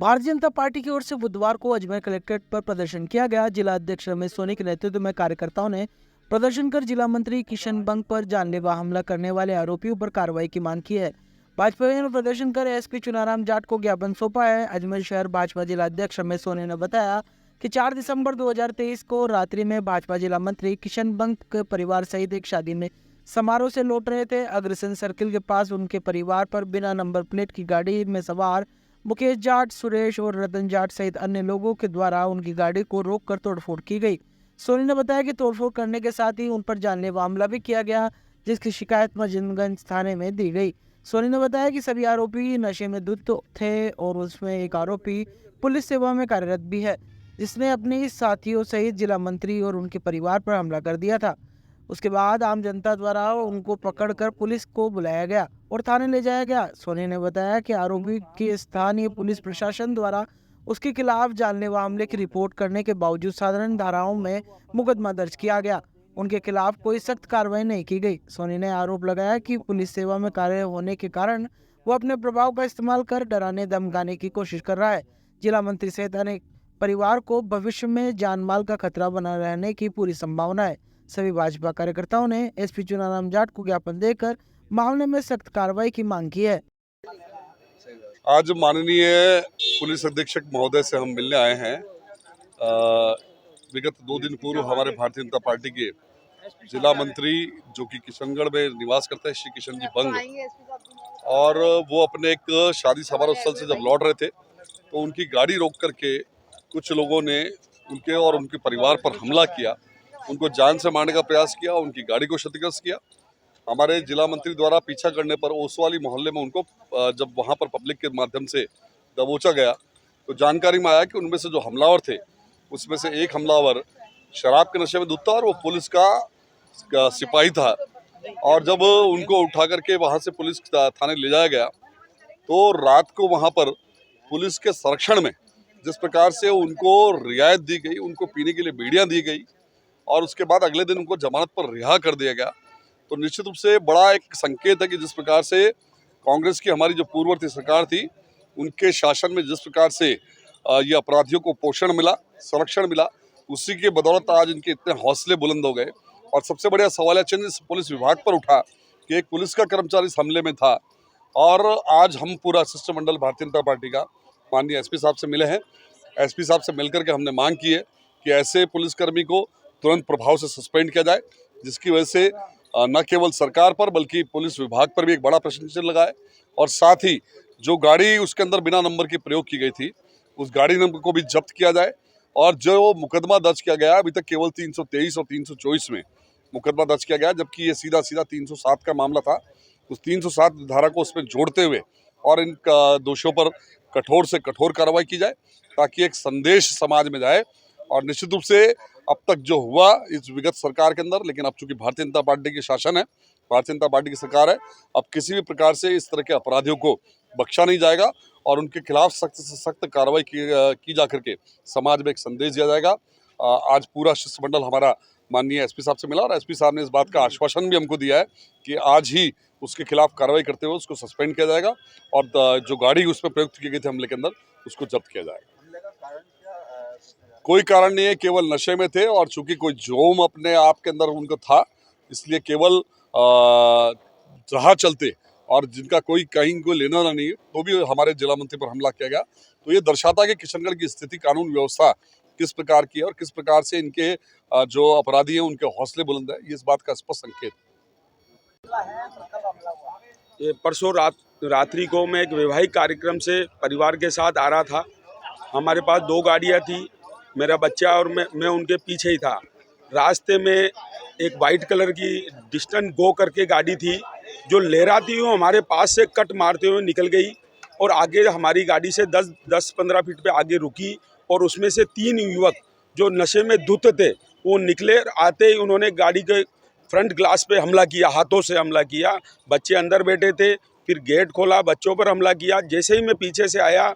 Bharatiya Janata party की ओर से बुधवार को अजमेर कलेक्ट्रेट पर प्रदर्शन किया गया। जिला अध्यक्ष रमेश सोनी के नेतृत्व में कार्यकर्ताओं ने प्रदर्शन कर जिला मंत्री किशन बंग पर जानलेवा हमला करने वाले आरोपियों पर कार्रवाई की मांग की है। भाजपा में प्रदर्शन कर एसपी चुनाराम जाट को ज्ञापन सौंपा है। अजमेर शहर भाजपा जिला अध्यक्ष रमेश सोनी ने बताया कि 4 दिसंबर 2023 को रात्रि में भाजपा जिला मंत्री किशन बंग के परिवार सहित एक शादी में समारोह से लौट रहे थे। अग्रसेन सर्किल के पास उनके परिवार पर बिना नंबर प्लेट की गाड़ी में सवार मुकेश जाट, सुरेश और रतन जाट सहित अन्य लोगों के द्वारा उनकी गाड़ी को रोककर तोड़फोड़ की गई। सोनी ने बताया कि तोड़फोड़ करने के साथ ही उन पर जानलेवा हमला भी किया गया, जिसकी शिकायत मजिदगंज थाने में दी गई। सोनी ने बताया कि सभी आरोपी नशे में धुत थे और उसमें एक आरोपी पुलिस सेवा में कार्यरत भी है, जिसने अपने साथियों सहित जिला मंत्री और उनके परिवार पर हमला कर दिया था। उसके बाद आम जनता द्वारा उनको पकड़कर पुलिस को बुलाया गया और थाने ले जाया गया। सोनी ने बताया कि आरोपी की स्थानीय पुलिस प्रशासन द्वारा उसके खिलाफ जानलेवा हमले की रिपोर्ट करने के बावजूद साधारण धाराओं में मुकदमा दर्ज किया गया। उनके खिलाफ कोई सख्त कार्रवाई नहीं की गई। सोनी ने आरोप लगाया कि पुलिस सेवा में कार्य होने के कारण वो अपने प्रभाव का इस्तेमाल कर डराने धमकाने की कोशिश कर रहा है। जिला मंत्री सहित अनेक परिवार को भविष्य में जान माल का खतरा बना रहने की पूरी संभावना है। सभी भाजपा कार्यकर्ताओं ने एसपी चुनाराम जाट को ज्ञापन देकर मामले में सख्त कार्रवाई की मांग की है। आज माननीय पुलिस अधीक्षक महोदय से हम मिलने आए हैं। विगत 2 दिन पूर्व हमारे भारतीय जनता पार्टी के जिला मंत्री जो कि किशनगढ़ में निवास करते हैं, श्री किशन जी बंग, और वो अपने एक शादी समारोह स्थल से जब लौट रहे थे तो उनकी गाड़ी रोक करके कुछ लोगों ने उनके और उनके परिवार पर हमला किया, उनको जान से मारने का प्रयास किया, उनकी गाड़ी को क्षतिग्रस्त किया। हमारे जिला मंत्री द्वारा पीछा करने पर ओसवाली मोहल्ले में उनको जब वहां पर पब्लिक के माध्यम से दबोचा गया तो जानकारी में आया कि उनमें से जो हमलावर थे उसमें से एक हमलावर शराब के नशे में धुत था और वो पुलिस का सिपाही था। और जब उनको उठा करके वहां से पुलिस थाने ले जाया गया तो रात को वहां पर पुलिस के संरक्षण में जिस प्रकार से उनको रियायत दी गई, उनको पीने के लिए बीड़ियां दी गई और उसके बाद अगले दिन उनको जमानत पर रिहा कर दिया गया, तो निश्चित रूप से बड़ा एक संकेत है कि जिस प्रकार से कांग्रेस की हमारी जो पूर्ववर्ती सरकार थी उनके शासन में जिस प्रकार से ये अपराधियों को पोषण मिला, संरक्षण मिला, उसी के बदौलत आज इनके इतने हौसले बुलंद हो गए। और सबसे बढ़िया सवाल चिन्ह इस पुलिस विभाग पर उठा कि एक पुलिस का कर्मचारी इस हमले में था। और आज हम पूरा शिष्टमंडल भारतीय जनता पार्टी का माननीय एसपी साहब से मिले हैं। एसपी साहब से मिलकर के हमने मांग की है कि ऐसे पुलिसकर्मी को तुरंत प्रभाव से सस्पेंड किया जाए, जिसकी वजह से न केवल सरकार पर बल्कि पुलिस विभाग पर भी एक बड़ा प्रश्न चिन्ह लगा है। और साथ ही जो गाड़ी उसके अंदर बिना नंबर की प्रयोग की गई थी उस गाड़ी नंबर को भी जब्त किया जाए। और जो मुकदमा दर्ज किया गया अभी तक केवल 323 और 324 में मुकदमा दर्ज किया गया, जबकि ये सीधा 307 का मामला था। उस 307 धारा को उसमें जोड़ते हुए और इन दोषियों पर कठोर से कठोर कार्रवाई की जाए ताकि एक संदेश समाज में जाए। और निश्चित रूप से अब तक जो हुआ इस विगत सरकार के अंदर, लेकिन अब चूंकि भारतीय जनता पार्टी की शासन है, भारतीय जनता पार्टी की सरकार है, अब किसी भी प्रकार से इस तरह के अपराधियों को बख्शा नहीं जाएगा और उनके खिलाफ सख्त से सख्त कार्रवाई की जा करके समाज में एक संदेश दिया जाएगा। आज पूरा शिष्टमंडल हमारा माननीय एसपी साहब से मिला और एसपी साहब ने इस बात का आश्वासन भी हमको दिया है कि आज ही उसके खिलाफ कार्रवाई करते हुए उसको सस्पेंड किया जाएगा और जो गाड़ी उस पर प्रयुक्त की गई थी हमले के अंदर उसको जब्त किया जाएगा। कोई कारण नहीं है, केवल नशे में थे और चूंकि कोई जोम अपने आप के अंदर उनको था, इसलिए केवल राह चलते और जिनका कोई कहीं को लेना नहीं है तो भी हमारे जिला मंत्री पर हमला किया गया। तो ये दर्शाता है कि किशनगढ़ की स्थिति कानून व्यवस्था किस प्रकार की है और किस प्रकार से इनके जो अपराधी हैं उनके हौसले बुलंद है, ये इस बात का स्पष्ट संकेत। ये परसों रात्रि को मैं एक वैवाहिक कार्यक्रम से परिवार के साथ आ रहा था। हमारे पास 2 गाड़ियाँ थी, मेरा बच्चा और मैं उनके पीछे ही था। रास्ते में एक वाइट कलर की डिस्टेंस गो करके गाड़ी थी जो लहराती हुई हमारे पास से कट मारते हुए निकल गई और आगे हमारी गाड़ी से 10-15 फीट पे आगे रुकी और उसमें से 3 युवक जो नशे में धुत थे वो निकले। आते ही उन्होंने गाड़ी के फ्रंट ग्लास पे हमला किया, हाथों से हमला किया। बच्चे अंदर बैठे थे, फिर गेट खोला, बच्चों पर हमला किया। जैसे ही मैं पीछे से आया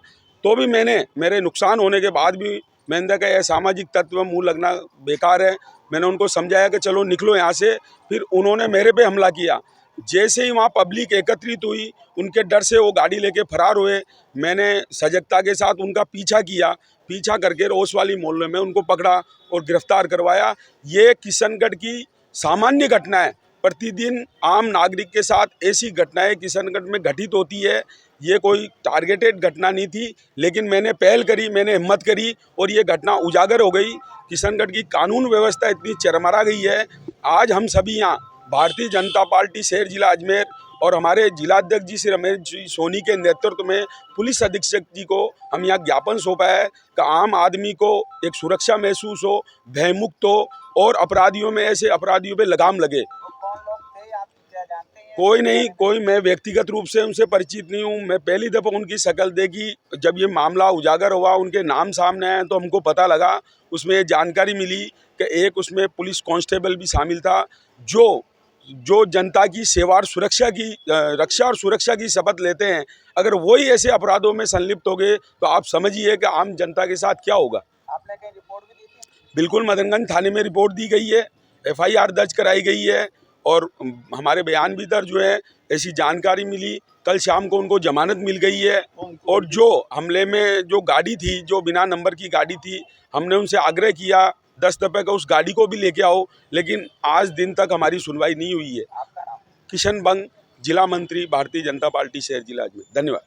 तो भी मेरे नुकसान होने के बाद भी मैंने कहा यह सामाजिक तत्व मुंह लगना बेकार है। मैंने उनको समझाया कि चलो निकलो यहाँ से, फिर उन्होंने मेरे पे हमला किया। जैसे ही वहाँ पब्लिक एकत्रित हुई, उनके डर से वो गाड़ी लेके फरार हुए। मैंने सजगता के साथ उनका पीछा करके रोस वाली मोहल्ले में उनको पकड़ा और गिरफ्तार करवाया। ये किशनगढ़ की सामान्य घटना है। प्रतिदिन आम नागरिक के साथ ऐसी घटनाएं किशनगढ़ में घटित होती है। ये कोई टारगेटेड घटना नहीं थी, लेकिन मैंने पहल करी, मैंने हिम्मत करी और ये घटना उजागर हो गई। किशनगढ़ की कानून व्यवस्था इतनी चरमरा गई है। आज हम सभी यहाँ भारतीय जनता पार्टी शहर जिला अजमेर और हमारे जिलाध्यक्ष जी श्री रमेश जी सोनी के नेतृत्व में पुलिस अधीक्षक जी को हम यहाँ ज्ञापन सौंपा है कि आम आदमी को एक सुरक्षा महसूस हो, भयमुक्त हो और अपराधियों में ऐसे अपराधियों पे लगाम लगे। कोई नहीं, कोई मैं व्यक्तिगत रूप से उनसे परिचित नहीं हूँ। मैं पहली दफ़ा उनकी शक्ल देखी, जब ये मामला उजागर हुआ, उनके नाम सामने आए तो हमको पता लगा। उसमें ये जानकारी मिली कि एक उसमें पुलिस कांस्टेबल भी शामिल था जो जनता की सेवा और सुरक्षा की रक्षा और सुरक्षा की शपथ लेते हैं। अगर वही ऐसे अपराधों में संलिप्त हो गए तो आप समझिए कि आम जनता के साथ क्या होगा। आपने कहीं रिपोर्ट भी दी थी? बिल्कुल, मदनगंज थाने में रिपोर्ट दी गई है, FIR दर्ज कराई गई है और हमारे बयान भी दर्ज हुए हैं। ऐसी जानकारी मिली, कल शाम को उनको जमानत मिल गई है। और जो हमले में जो गाड़ी थी, जो बिना नंबर की गाड़ी थी, हमने उनसे आग्रह किया 10 दफ़े का उस गाड़ी को भी लेके आओ, लेकिन आज दिन तक हमारी सुनवाई नहीं हुई है। किशन बंग, जिला मंत्री, भारतीय जनता पार्टी शहर जिला अजमेर। धन्यवाद।